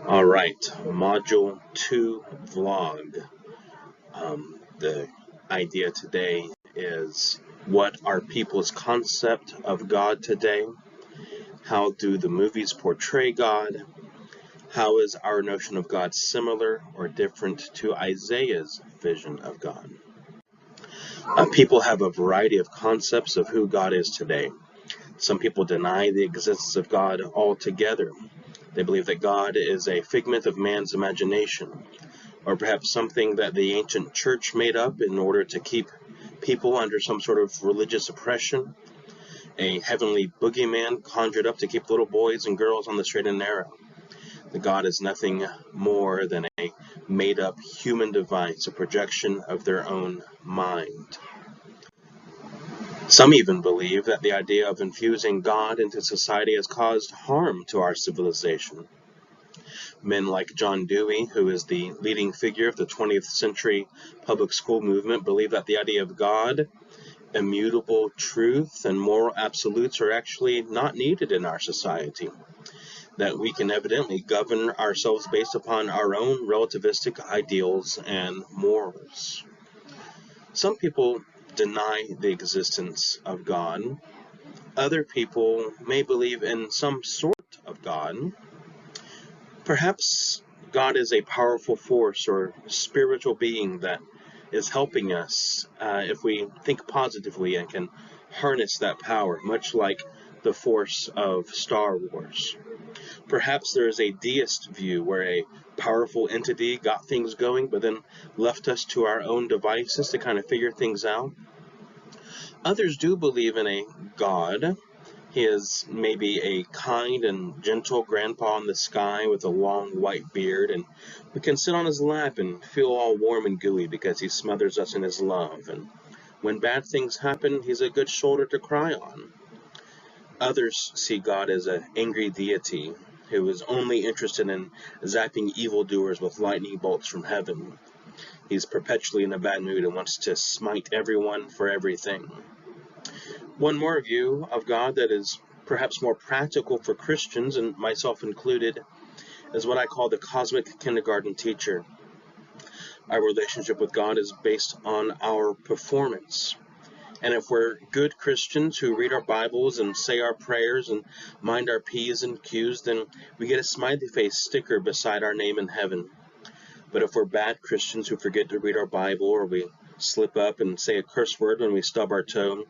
All right, Module 2 vlog. The idea today is, what are people's concept of God today? How do the movies portray God? How is our notion of God similar or different to Isaiah's vision of God? People have a variety of concepts of who God is today. Some people deny the existence of God altogether. They believe that God is a figment of man's imagination, or perhaps something that the ancient church made up in order to keep people under some sort of religious oppression, a heavenly boogeyman conjured up to keep little boys and girls on the straight and narrow. The God is nothing more than a made-up human device, a projection of their own mind. Some even believe that the idea of infusing God into society has caused harm to our civilization. Men like John Dewey, who is the leading figure of the 20th century public school movement, believe that the idea of God, immutable truth, and moral absolutes are actually not needed in our society, that we can evidently govern ourselves based upon our own relativistic ideals and morals. Some people deny the existence of God. Other people may believe in some sort of God. Perhaps God is a powerful force or spiritual being that is helping us if we think positively and can harness that power, much like the force of Star Wars. Perhaps there is a deist view where a powerful entity got things going but then left us to our own devices to kind of figure things out. Others do believe in a God. He is maybe a kind and gentle grandpa in the sky with a long white beard, and we can sit on his lap and feel all warm and gooey because he smothers us in his love. And when bad things happen, he's a good shoulder to cry on. Others see God as an angry deity who is only interested in zapping evildoers with lightning bolts from heaven. He's perpetually in a bad mood and wants to smite everyone for everything. One more view of God that is perhaps more practical for Christians, and myself included, is what I call the cosmic kindergarten teacher. Our relationship with God is based on our performance. And if we're good Christians who read our Bibles and say our prayers and mind our P's and Q's, then we get a smiley face sticker beside our name in heaven. But if we're bad Christians who forget to read our Bible, or we slip up and say a curse word when we stub our toe,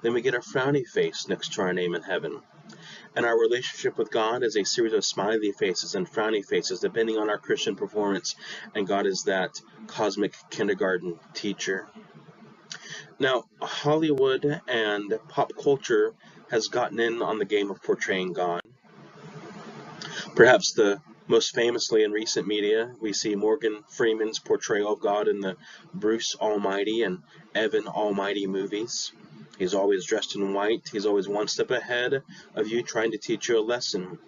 then we get a frowny face next to our name in heaven. And our relationship with God is a series of smiley faces and frowny faces depending on our Christian performance, and God is that cosmic kindergarten teacher. Now, Hollywood and pop culture has gotten in on the game of portraying God. Perhaps the most famously in recent media, we see Morgan Freeman's portrayal of God in the Bruce Almighty and Evan Almighty movies. He's always dressed in white. He's always one step ahead of you, trying to teach you a lesson.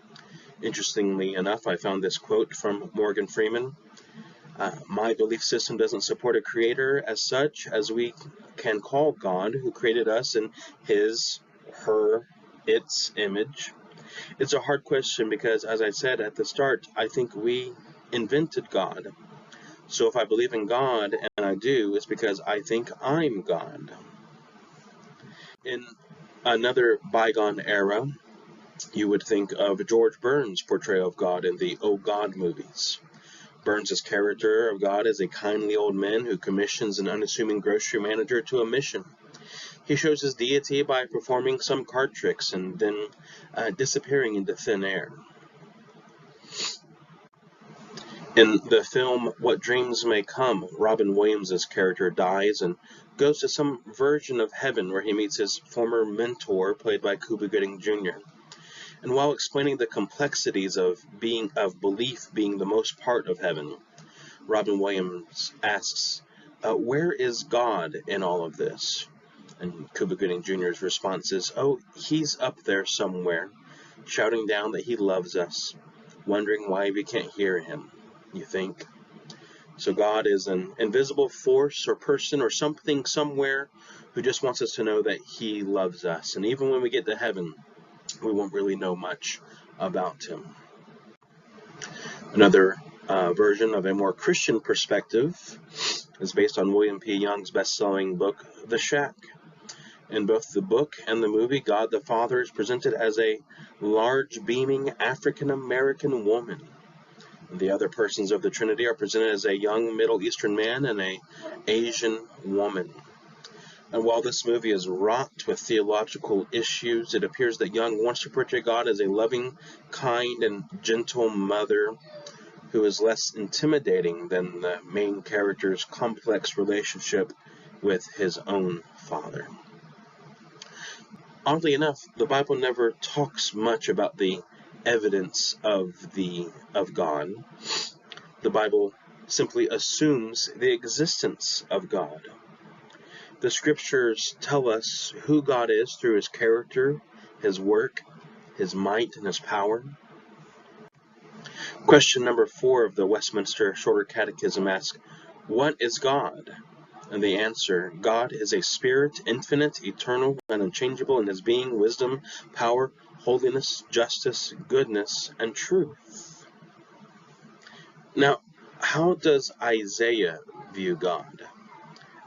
Interestingly enough, I found this quote from Morgan Freeman. My belief system doesn't support a creator as such as we can call God, who created us in his, her, its image. It's a hard question because, as I said at the start, I think we invented God. So if I believe in God, and I do, it's because I think I'm God. In another bygone era, you would think of George Burns' portrayal of God in the Oh God movies. Burns' character of God is a kindly old man who commissions an unassuming grocery manager to a mission. He shows his deity by performing some card tricks and then disappearing into thin air. In the film What Dreams May Come, Robin Williams' character dies and goes to some version of heaven where he meets his former mentor, played by Cuba Gooding Jr. And while explaining the complexities of belief being the most part of heaven, Robin Williams asks, where is God in all of this? And Cuba Gooding Jr.'s response is, oh, he's up there somewhere, shouting down that he loves us, wondering why we can't hear him, you think? So God is an invisible force or person or something somewhere who just wants us to know that he loves us. And even when we get to heaven, we won't really know much about him. Another version of a more Christian perspective is based on William P. Young's best-selling book, The Shack. In both the book and the movie, God the Father is presented as a large, beaming African-American woman. The other persons of the Trinity are presented as a young Middle Eastern man and an Asian woman. And while this movie is wrought with theological issues, it appears that Young wants to portray God as a loving, kind, and gentle mother who is less intimidating than the main character's complex relationship with his own father. Oddly enough, the Bible never talks much about the evidence of God. The Bible simply assumes the existence of God. The scriptures tell us who God is through his character, his work, his might, and his power. Question number 4 of the Westminster Shorter Catechism asks, what is God? And the answer, God is a spirit, infinite, eternal, and unchangeable in his being, wisdom, power, holiness, justice, goodness, and truth. Now, how does Isaiah view God?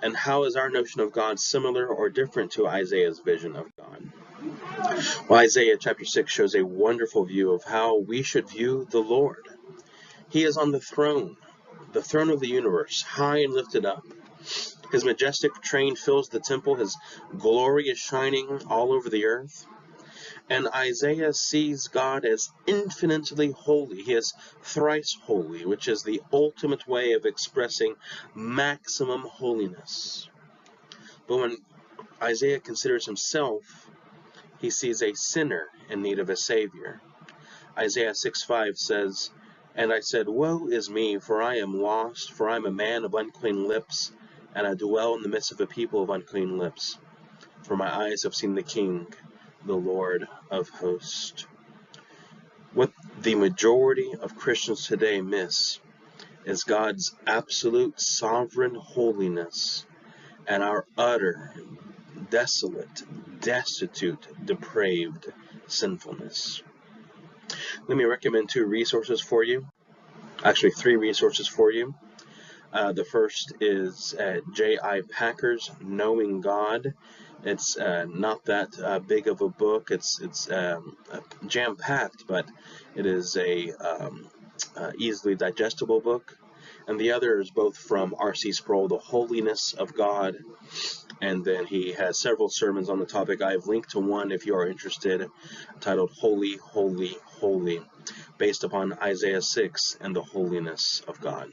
And how is our notion of God similar or different to Isaiah's vision of God? Well, Isaiah chapter 6 shows a wonderful view of how we should view the Lord. He is on the throne of the universe, high and lifted up. His majestic train fills the temple. His glory is shining all over the earth. And Isaiah sees God as infinitely holy. He is thrice holy, which is the ultimate way of expressing maximum holiness. But when Isaiah considers himself, he sees a sinner in need of a Savior. Isaiah 6:5 says, and I said, woe is me, for I am lost, for I am a man of unclean lips, and I dwell in the midst of a people of unclean lips. For my eyes have seen the King, the Lord of hosts. What the majority of Christians today miss is God's absolute sovereign holiness and our utter, desolate, destitute, depraved sinfulness. Let me recommend 2 resources for you. Actually, 3 resources for you. The first is J.I. Packer's Knowing God. It's not that big of a book. It's jam-packed, but it is a easily digestible book. And the other is both from R.C. Sproul, The Holiness of God, and then he has several sermons on the topic. I have linked to one if you are interested, titled Holy, Holy, Holy, based upon Isaiah 6 and the holiness of God.